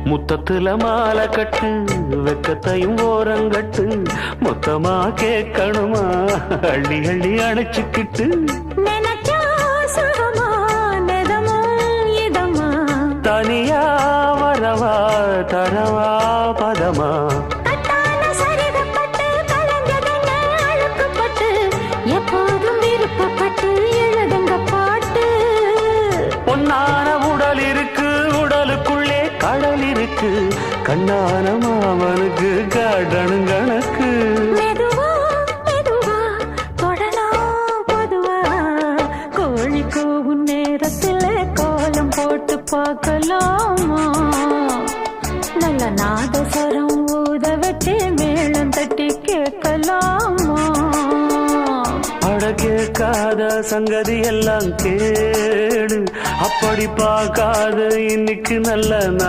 முத்தத்துல மாலை கட்டு வெக்கத்தையும் ஓரங்கட்டு மொத்தமா கேட்கணுமா அள்ளி அள்ளி அணைச்சுக்கிட்டு தனியா வரவா தரவா பதமா எப்போதும் விருப்பப்பட்டு எழுதுங்க பாட்டு. பொன்னான உடல் இருக்கு உடலுக்குள்ளே கடல் இருக்கு கண்ணான மாமனுக்கு காடணும் கணக்கு. மெதுவா மெதுவா தொடலாம் பொதுவா கோழி கூவும் நேரத்துல கோலம் போட்டு பார்க்கலாமா நல்ல நாதஸ்வரம் ஊத வச்சு மேளம் தட்டி கேட்கலாமா அட கேட்காத சங்கதி எல்லாம் கேடு அப்படி பார்க்காத இன்னைக்கு நல்ல